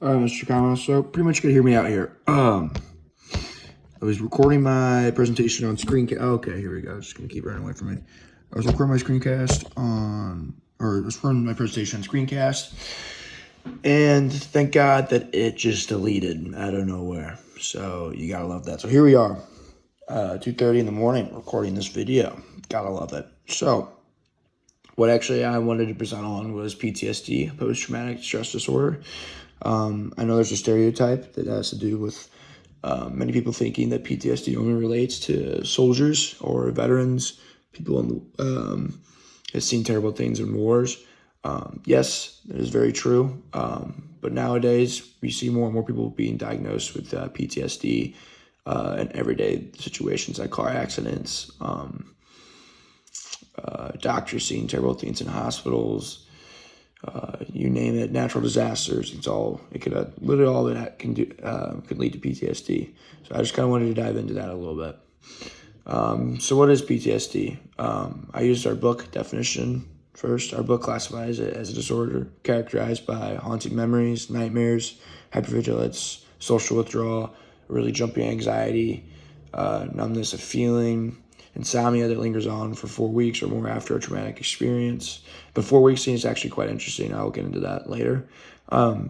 All right, Mr. Kama. So pretty much you gotta hear me out here. I was recording my presentation on screencast. Okay, here we go. Just gonna keep running away from it. I was recording my screencast or I was running my presentation on screencast, and thank God that it just deleted out of nowhere. So you gotta love that. So here we are, 2:30 in the morning, recording this video. Gotta love it. So what actually I wanted to present on was PTSD, post-traumatic stress disorder. I know there's a stereotype that has to do with many people thinking that PTSD only relates to soldiers or veterans, people have seen terrible things in wars. Yes, that is very true. But nowadays, we see more and more people being diagnosed with PTSD in everyday situations like car accidents, doctors seeing terrible things in hospitals, you name it, natural disasters. It could literally all of that could lead to PTSD. So I just kind of wanted to dive into that a little bit. So what is PTSD? I used our book definition first. Our book classifies it as a disorder characterized by haunting memories, nightmares, hypervigilance, social withdrawal, really jumpy anxiety, numbness of feeling, insomnia that lingers on for 4 weeks or more after a traumatic experience. The 4 week scene is actually quite interesting. I'll get into that later. I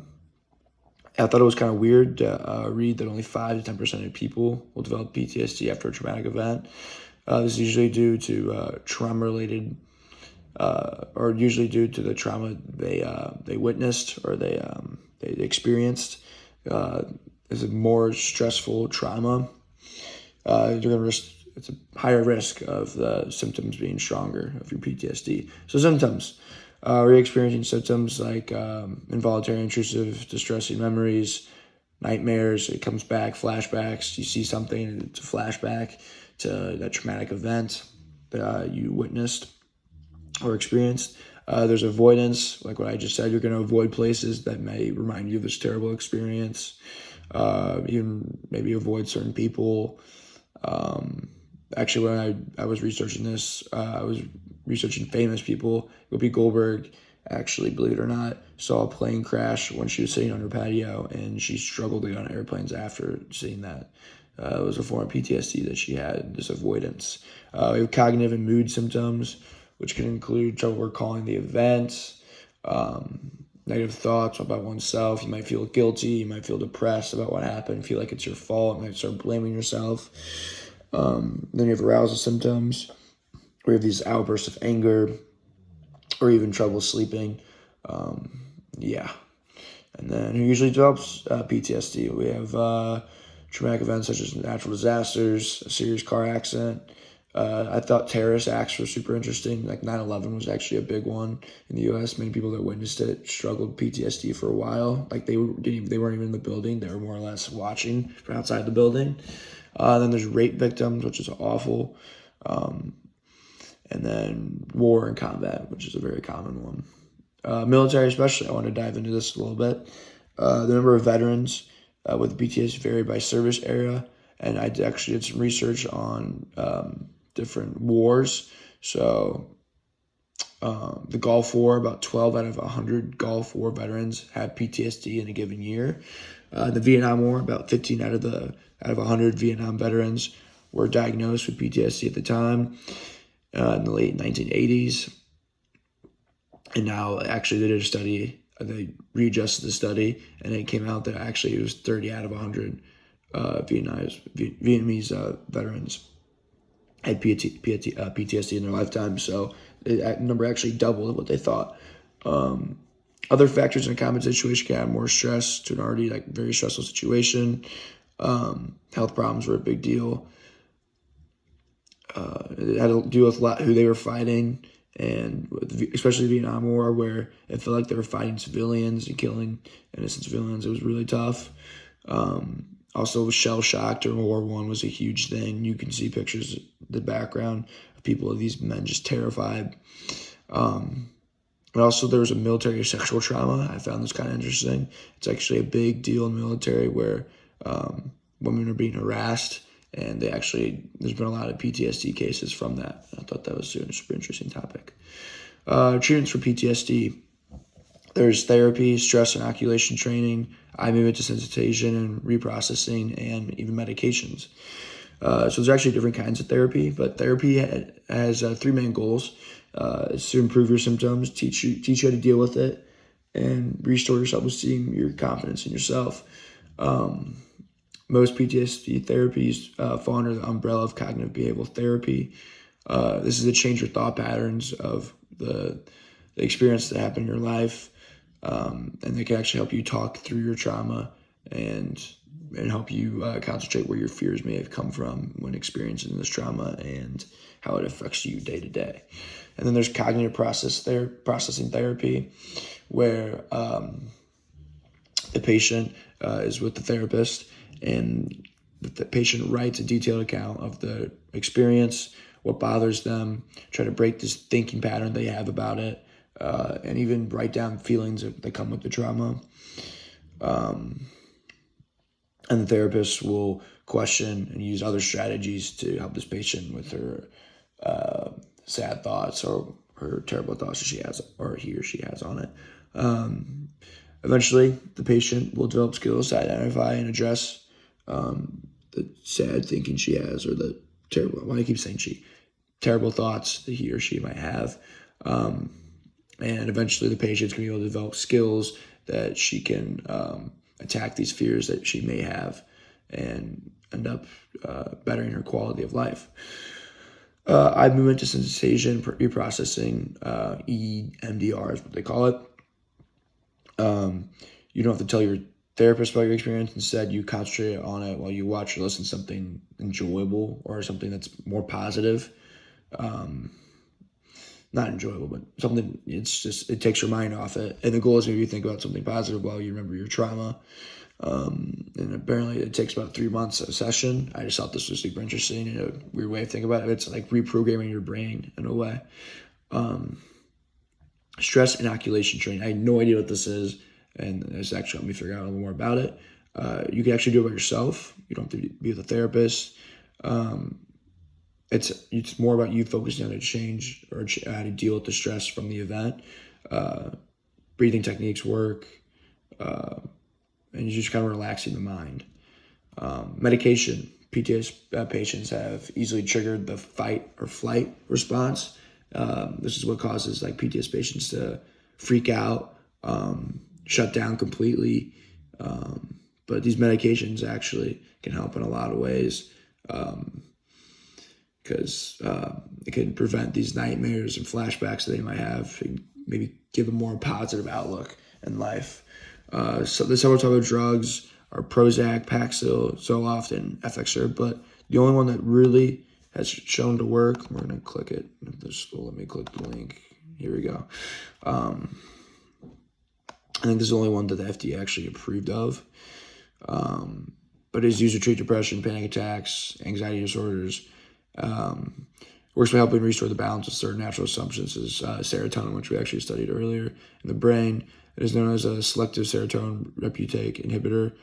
thought it was kind of weird to read that only 5 to 10% of people will develop PTSD after a traumatic event. This is usually due to trauma-related, or usually due to the trauma they witnessed or they experienced. Is a more stressful trauma. You're gonna risk. It's a higher risk of the symptoms being stronger of your PTSD. So symptoms. We're experiencing symptoms like involuntary, intrusive, distressing memories, nightmares. It comes back, flashbacks. You see something, it's a flashback to that traumatic event that you witnessed or experienced. There's avoidance, like what I just said. You're going to avoid places that may remind you of this terrible experience. Even maybe avoid certain people. Actually, when I was researching this, I was researching famous people. Whoopi Goldberg, actually, believe it or not, saw a plane crash when she was sitting on her patio, and she struggled to get on airplanes after seeing that. It was a form of PTSD that she had, this avoidance. We have cognitive and mood symptoms, which can include trouble recalling the events, negative thoughts about oneself. You might feel guilty. You might feel depressed about what happened, feel like it's your fault, you might start blaming yourself. Then you have arousal symptoms, where you have these outbursts of anger, or even trouble sleeping. Yeah. And then who usually develops PTSD? We have traumatic events such as natural disasters, a serious car accident. I thought terrorist acts were super interesting. Like 9/11 was actually a big one in the U.S. Many people that witnessed it struggled with PTSD for a while. Like they weren't even in the building; they were more or less watching from outside the building. Then there's rape victims, which is awful. And then war and combat, which is a very common one. Military, especially, I want to dive into this a little bit. The number of veterans with PTSD vary by service area, and I actually did some research on different wars. So the Gulf War, about 12 out of 100 Gulf War veterans had PTSD in a given year. The Vietnam War, about 15 out of 100 Vietnam veterans were diagnosed with PTSD at the time in the late 1980s. And now, actually, they did a study. They readjusted the study, and it came out that actually it was 30 out of 100 Vietnamese veterans had PTSD in their lifetime. So that number actually doubled what they thought. Other factors in a common situation can add more stress to an already very stressful situation. Health problems were a big deal. It had to do with who they were fighting, and especially the Vietnam War, where it felt like they were fighting civilians and killing innocent civilians. It was really tough. Also, shell shock during World War I was a huge thing. You can see pictures in the background of people of these men just terrified. And also, there was a military sexual trauma. I found this kind of interesting. It's actually a big deal in the military where women are being harassed, and there's been a lot of PTSD cases from that. I thought that was a super interesting topic. Treatments for PTSD. There's therapy, stress inoculation training, eye movement desensitization and reprocessing, and even medications. So there's actually different kinds of therapy, but therapy has three main goals. Is to improve your symptoms, teach you how to deal with it, and restore your self-esteem, your confidence in yourself. Most PTSD therapies fall under the umbrella of cognitive behavioral therapy. This is to change your thought patterns of the experience that happened in your life, and they can actually help you talk through your trauma and help you concentrate where your fears may have come from when experiencing this trauma and how it affects you day to day. And then there's cognitive processing therapy, where the patient is with the therapist, and the patient writes a detailed account of the experience, what bothers them, try to break this thinking pattern they have about it, and even write down feelings that come with the trauma. And the therapist will question and use other strategies to help this patient with her sad thoughts or her terrible thoughts that she has, or he or she has on it. Eventually, the patient will develop skills to identify and address the sad thinking she has, or the terrible, why do I keep saying terrible thoughts that he or she might have. And eventually the patient's going to be able to develop skills that she can attack these fears that she may have and end up bettering her quality of life. Eye movement desensitization, reprocessing, EMDR is what they call it. You don't have to tell your therapist about your experience. Instead, you concentrate on it while you watch or listen to something enjoyable or something that's more positive. Not enjoyable, but something, it takes your mind off it. And the goal is maybe you think about something positive while you remember your trauma. And apparently it takes about 3 months a session. I just thought this was super interesting and a weird way of thinking about it. It's like reprogramming your brain in a way. Stress inoculation training. I had no idea what this is, and it's actually helped me figure out a little more about it. You can actually do it by yourself. You don't have to be with a therapist. It's more about you focusing on how to change or how to deal with the stress from the event. Breathing techniques work, and you're just kind of relaxing the mind. Medication. PTSD patients have easily triggered the fight or flight response. This is what causes like PTSD patients to freak out, shut down completely. But these medications actually can help in a lot of ways, because it can prevent these nightmares and flashbacks that they might have, and maybe give a more positive outlook in life. So the several types of drugs are Prozac, Paxil, Zoloft, and Effexor, but the only one that really has shown to work, we're going to click it. If this will let me click the link. Here we go. I think this is the only one that the FDA actually approved of. But it is used to treat depression, panic attacks, anxiety disorders. Works by helping restore the balance of certain natural substances, serotonin, which we actually studied earlier, in the brain. It is known as a selective serotonin reuptake inhibitor.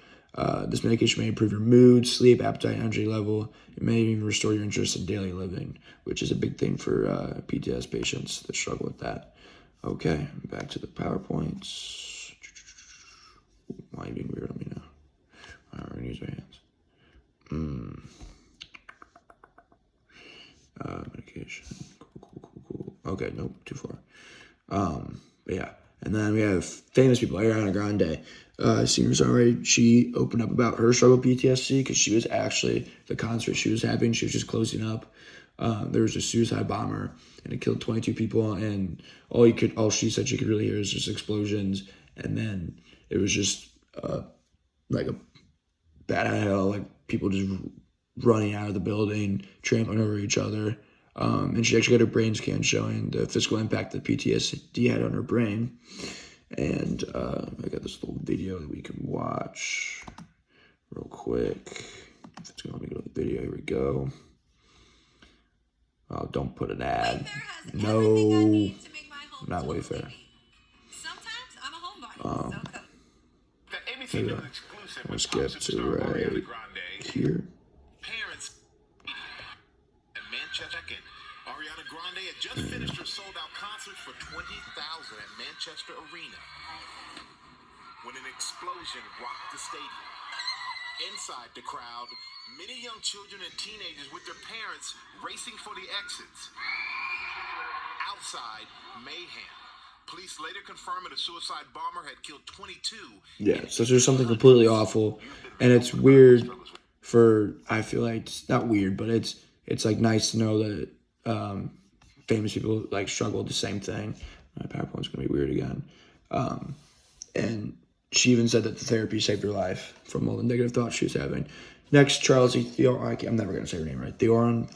This medication may improve your mood, sleep, appetite, energy level. It may even restore your interest in daily living, which is a big thing for PTSD patients that struggle with that. Okay, back to the PowerPoints. Why are you being weird on me now? All right, we're going to use our hands. Medication. Cool. Okay, nope, too far. But yeah. And then we have famous people, Ariana Grande, singer-songwriter. She opened up about her struggle with PTSD because she was actually, the concert she was having, she was just closing up. There was a suicide bomber, and it killed 22 people, and all she said she could really hear is just explosions, and then it was just like a bat out of hell, like people just running out of the building, trampling over each other. And she actually got her brain scan showing the physical impact that PTSD had on her brain. And I got this little video that we can watch real quick. If it's going to let me go to the video, here we go. Oh, don't put an ad. No, not Wayfair. Here we go. Let's skip to right here. Grande had just finished her sold-out concert for 20,000 at Manchester Arena when an explosion rocked the stadium. Inside the crowd, many young children and teenagers with their parents racing for the exits. Outside, mayhem. Police later confirmed that a suicide bomber had killed 22. Yeah, so there's something completely awful, and it's weird for, I feel like, it's not weird, but it's like nice to know that famous people like struggle with the same thing. My PowerPoint's gonna be weird again. And she even said that the therapy saved her life from all the negative thoughts she was having. Next, Charlize Theron. I'm never gonna say her name right. Theron.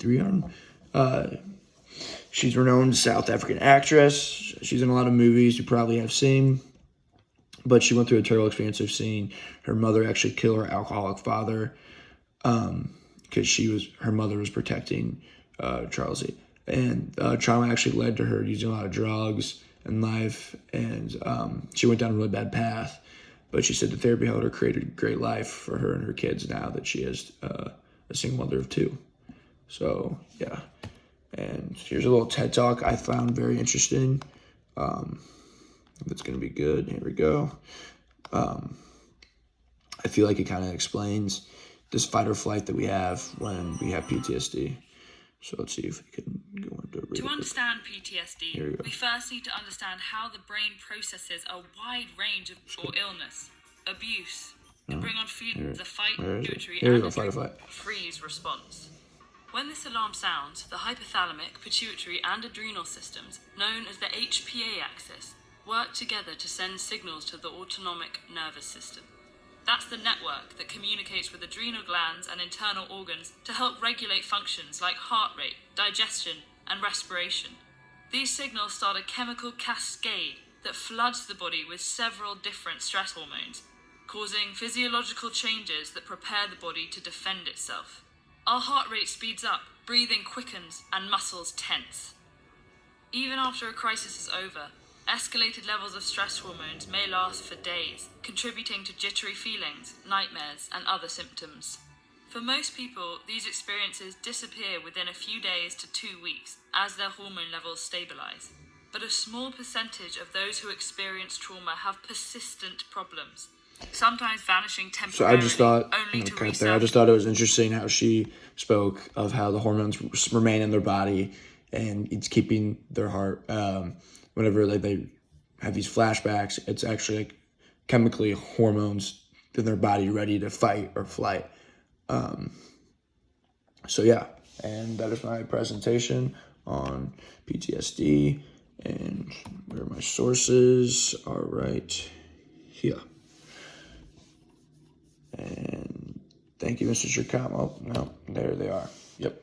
She's a renowned South African actress. She's in a lot of movies you probably have seen. But she went through a terrible experience of seeing her mother actually kill her alcoholic father, because her mother was protecting Charlize. And trauma actually led to her using a lot of drugs in life, and she went down a really bad path. But she said the therapy helped her create a great life for her and her kids now that she is a single mother of 2. So, yeah. And here's a little TED Talk I found very interesting. If it's going to be good, here we go. I feel like it kind of explains this fight or flight that we have when we have PTSD. So let's see if we can go into it. To understand PTSD, we first need to understand how the brain processes a wide range of illness, abuse, to bring on feelings of fight, pituitary, and freeze response. When this alarm sounds, the hypothalamic, pituitary, and adrenal systems, known as the HPA axis, work together to send signals to the autonomic nervous system. That's the network that communicates with adrenal glands and internal organs to help regulate functions like heart rate, digestion, and respiration. These signals start a chemical cascade that floods the body with several different stress hormones, causing physiological changes that prepare the body to defend itself. Our heart rate speeds up, breathing quickens, and muscles tense. Even after a crisis is over, escalated levels of stress hormones may last for days, contributing to jittery feelings, nightmares, and other symptoms. For most people, these experiences disappear within a few days to 2 weeks as their hormone levels stabilize. But a small percentage of those who experience trauma have persistent problems, sometimes vanishing temporarily. So I just thought, I just thought it was interesting how she spoke of how the hormones remain in their body, and it's keeping their heart. Whenever they have these flashbacks, it's actually like chemically hormones in their body ready to fight or flight. So yeah, and that is my presentation on PTSD, and where my sources are right here. And thank you, Mr. Chircom. Oh, no, there they are. Yep.